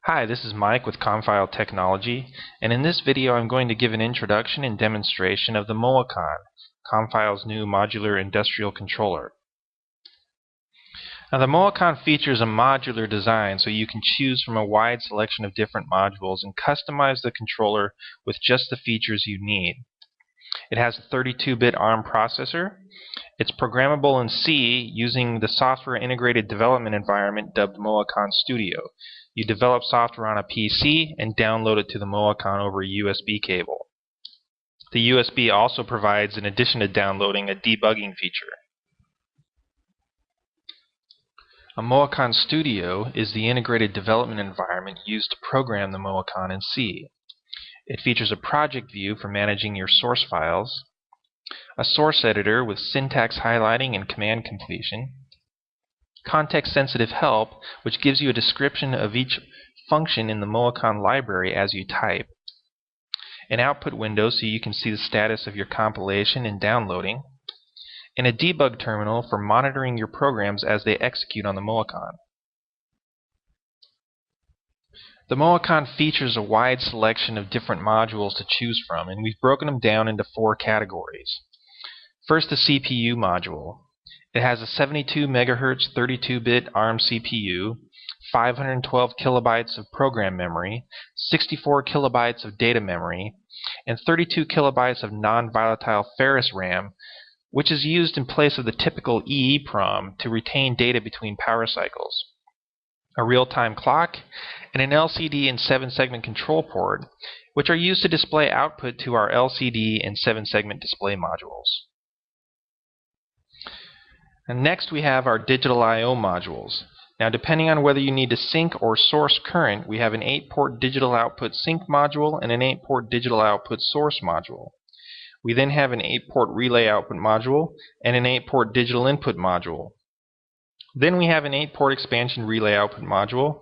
Hi, this is Mike with Confile Technology, and in this video I'm going to give an introduction and demonstration of the Moacon, Confile's new modular industrial controller. Now the Moacon features a modular design so you can choose from a wide selection of different modules and customize the controller with just the features you need. It has a 32-bit ARM processor. It's programmable in C using the software integrated development environment dubbed Moacon Studio. You develop software on a PC and download it to the Moacon over a USB cable. The USB also provides, in addition to downloading, a debugging feature. A Moacon Studio is the integrated development environment used to program the Moacon in C. It features a project view for managing your source files, a source editor with syntax highlighting and command completion, context-sensitive help, which gives you a description of each function in the Moacon library as you type, an output window so you can see the status of your compilation and downloading, and a debug terminal for monitoring your programs as they execute on the Moacon. The Moacon features a wide selection of different modules to choose from, and we've broken them down into 4 categories. First, the CPU module. It has a 72 MHz 32-bit ARM CPU, 512 kilobytes of program memory, 64 kilobytes of data memory, and 32 kilobytes of non-volatile Ferrous RAM, which is used in place of the typical EEPROM to retain data between power cycles. A real-time clock, and an LCD and 7-segment control port, which are used to display output to our LCD and 7-segment display modules. And next we have our digital I/O modules. Now, depending on whether you need to sync or source current, we have an 8-port digital output sync module and an 8-port digital output source module. We then have an 8-port relay output module and an 8-port digital input module. Then we have an 8-port expansion relay output module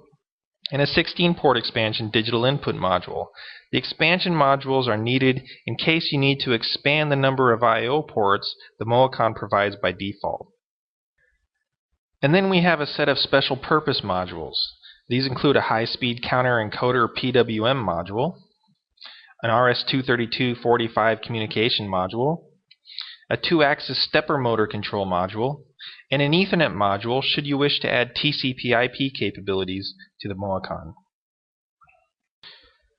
and a 16-port expansion digital input module. The expansion modules are needed in case you need to expand the number of I/O ports the Moacon provides by default. And then we have a set of special purpose modules. These include a high-speed counter encoder PWM module, an RS-232/45 communication module, a 2-axis stepper motor control module, and an Ethernet module should you wish to add TCP/IP capabilities to the Moacon.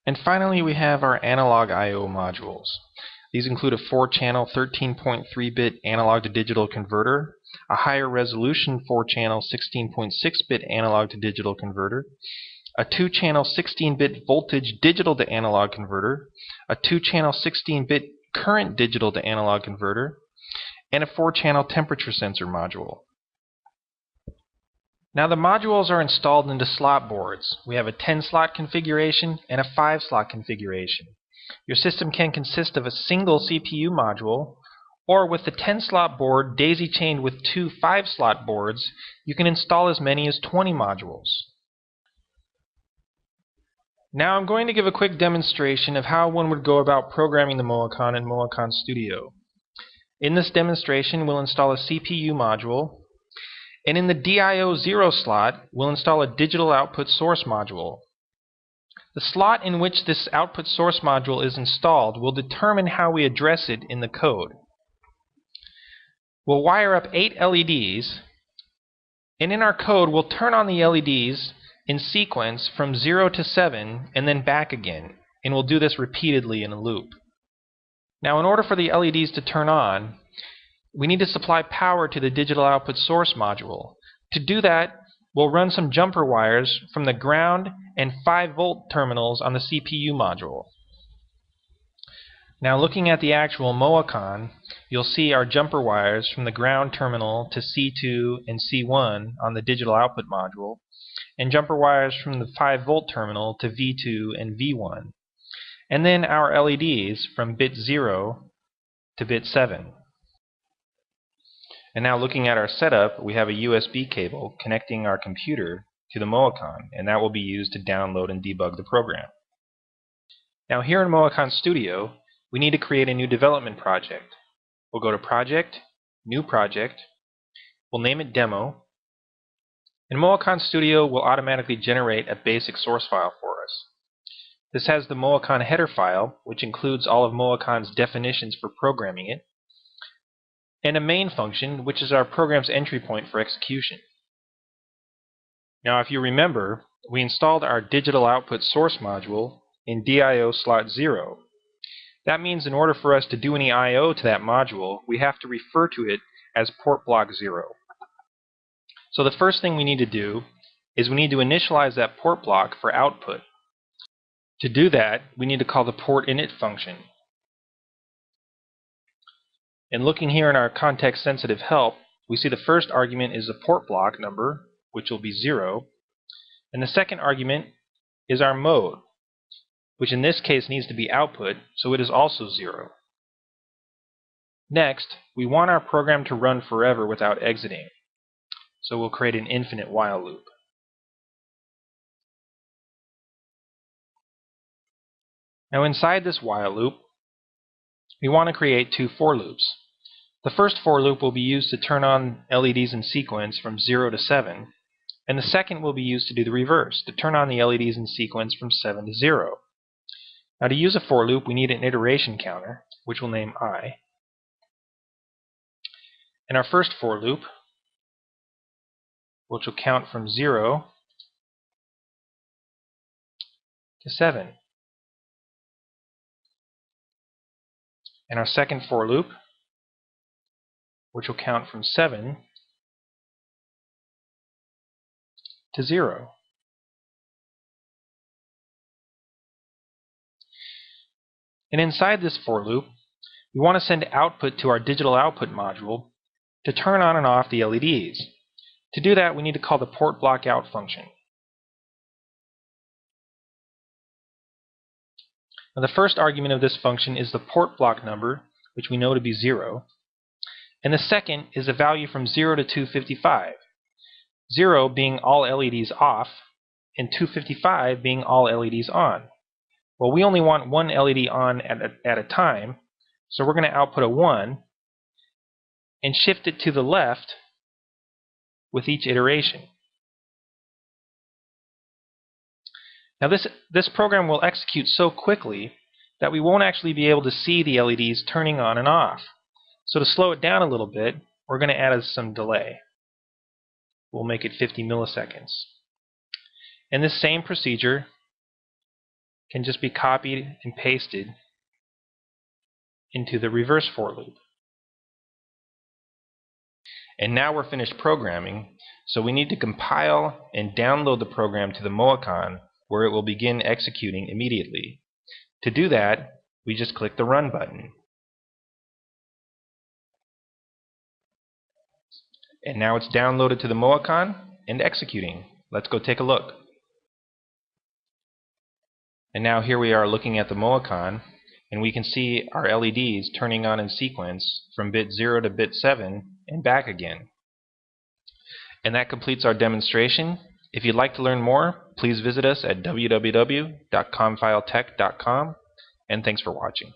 And finally we have our analog I/O modules. These include a 4-channel 13.3-bit analog to digital converter, a higher resolution 4-channel 16.6-bit analog to digital converter, a 2-channel 16-bit voltage digital to analog converter, a 2-channel 16-bit current digital to analog converter, and a 4-channel temperature sensor module. Now the modules are installed into slot boards. We have a 10-slot configuration and a 5-slot configuration. Your system can consist of a single CPU module, or with the 10-slot board daisy-chained with 2 5-slot boards, you can install as many as 20 modules. Now I'm going to give a quick demonstration of how one would go about programming the Moacon in Moacon Studio. In this demonstration, we'll install a CPU module, and in the DIO0 slot, we'll install a digital output source module. The slot in which this output source module is installed will determine how we address it in the code. We'll wire up 8 LEDs, and in our code we'll turn on the LEDs in sequence from 0 to 7 and then back again, and we'll do this repeatedly in a loop. Now, in order for the LEDs to turn on, we need to supply power to the digital output source module. To do that, we'll run some jumper wires from the ground and 5-volt terminals on the CPU module. Now, looking at the actual Moacon, you'll see our jumper wires from the ground terminal to C2 and C1 on the digital output module, and jumper wires from the 5-volt terminal to V2 and V1. And then our LEDs from bit 0 to bit 7. And now looking at our setup, we have a USB cable connecting our computer to the Moacon, and that will be used to download and debug the program. Now here in Moacon Studio, we need to create a new development project. We'll go to Project, New Project, we'll name it Demo, And Moacon Studio will automatically generate a basic source file for us. This has the Moacon header file, which includes all of Moacon's definitions for programming it, and a main function, which is our program's entry point for execution. Now, if you remember, we installed our digital output source module in DIO slot 0. That means in order for us to do any I/O to that module, we have to refer to it as port block 0. So the first thing we need to do is we need to initialize that port block for output. To do that, we need to call the port init function. And looking here in our context-sensitive help, we see the first argument is the port block number, which will be 0, and the second argument is our mode, which in this case needs to be output, so it is also 0. Next, we want our program to run forever without exiting, so we'll create an infinite while loop. Now inside this while loop, we want to create two for loops. The first for loop will be used to turn on LEDs in sequence from 0 to 7, and the second will be used to do the reverse, to turn on the LEDs in sequence from 7 to 0. Now to use a for loop, we need an iteration counter, which we'll name I. And our first for loop, which will count from 0 to 7. And our second for loop, which will count from 7 to 0. And inside this for loop, we want to send output to our digital output module to turn on and off the LEDs. To do that, we need to call the port block out function. Now, the first argument of this function is the port block number, which we know to be 0. And the second is a value from 0 to 255. 0 being all LEDs off, and 255 being all LEDs on. Well, we only want one LED on at a time, so we're going to output a 1 and shift it to the left with each iteration. Now this program will execute so quickly that we won't actually be able to see the LEDs turning on and off. So to slow it down a little bit, we're going to add some delay. We'll make it 50 milliseconds. And this same procedure can just be copied and pasted into the reverse for loop. And now we're finished programming, so we need to compile and download the program to the Moacon, where it will begin executing immediately. To do that, we just click the Run button. And now it's downloaded to the Moacon and executing. Let's go take a look. And now here we are looking at the Moacon, and we can see our LEDs turning on in sequence from bit 0 to bit 7 and back again. And that completes our demonstration. If you'd like to learn more, please visit us at www.comfiletech.com, and thanks for watching.